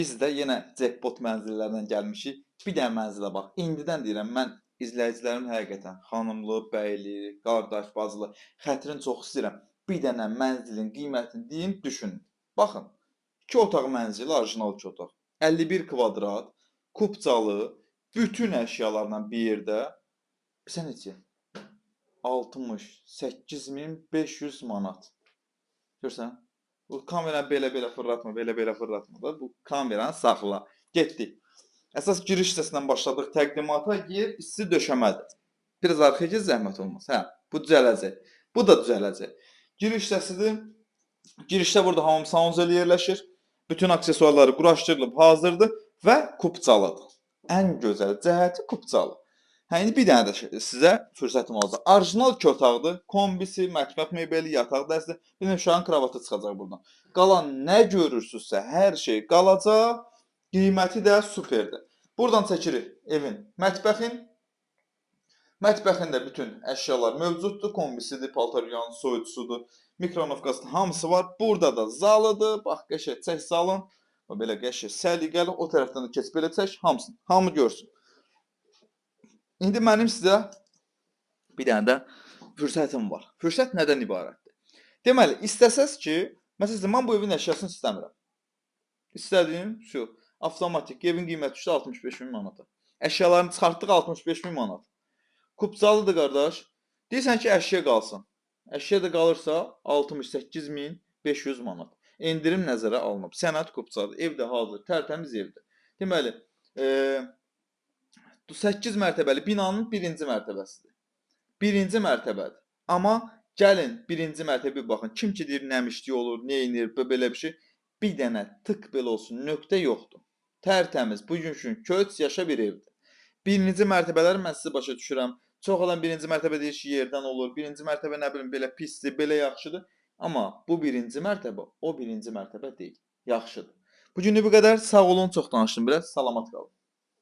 Biz də yenə jackpot mənzillərindən gəlmişik. Bir dənə mənzilə bax. İndidən deyirəm, mən izləyicilərim həqiqətən xanımlı, bəyli, qardaş, bacılı, xətrin çox istəyirəm. Bir dənə mənzilin qiymətini deyin, düşünün. Baxın, 2 otaq mənzil, orijinal 2 otaq. 51 kvadrat, kubcalı, bütün əşyalarla bir yerdə. Bilirsən neçə? 68.500 manat. Görürsən? Bu kameranı belə-belə fırlatma, belə-belə fırlatma da. Bu kameranı saxla. Getdik. Əsas giriş hissəsindən başladıq təqdimata. Yer isti döşəmədir. Biraz arxaya get, zəhmət olmaz. Hə, bu düzələcək. Bu da düzələcək. Giriş hissəsidir. Girişdə burada hamam saunzel yerləşir. Bütün aksesuarları quraşdırılıb hazırdır və kupçalıdır. Ən gözəl cəhəti kupçalı. Hə, indi bir dənə də sizə fürsətim olacaq. Orijinal 2 otaqdır. Kombisi, mətbəx mebeli, yataq dəsti. Bir də uşağın kravatı çıxacaq buradan. Qalan nə görürsünüzsə, hər şey qalacaq. Qiyməti də superdir. Buradan çəkirik evin, mətbəxin. Mətbəxində bütün əşyalar mövcuddur. Kombisidir, paltaryanı, soyucusudur, mikronovkası, hamısı var. Burada da zalıdır. Bax, qəşəng çək zalın. Belə qəşəng səliqəli. O tərəfdən də keç, belə çək hamısını. Hamı görsün. İndi mənim sizə bir dənə də fürsətim var. Fürsət nədən ibarətdir? Deməli, istəsəz ki, məsələn, mən bu evin əşyasını istəmirəm. İstədiyim şu, avtomatik evin qiyməti düşdü 65.000 manata. Əşyalarını çıxartdıq 65.000 manat. Kupcalıdır qardaş. Deyirsən ki, əşya qalsın. Əşya da qalırsa 68.500 manat. Endirim nəzərə alınıb. Sənəd kupcadır. Ev də hazır, tərtəmiz evdir. Deməli, 8 mərtəbəli binanın 1-ci mərtəbəsidir. 1-ci mərtəbədir. Amma gəlin 1-ci mərtəbəyə baxın. Kim ki deyir nəmişlik olur, neynir, belə bir şey. Bir dənə tık belə olsun, nöqtə yoxdur. Tərtəmiz, bugün üçün köç, yaşa bir evdir. 1-ci mərtəbələri mən sizi başa düşürəm. Çox olan 1-ci mərtəbə deyir ki, yerdən olur. 1-ci mərtəbə nə bilim belə pisdir, belə yaxşıdır. Amma bu 1-ci mərtəbə, o 1-ci mərtəbə deyil. Yaxşıdır. Bugünlük bu qədər. Sağ olun, çox danışdım biraz. Salamat qalın.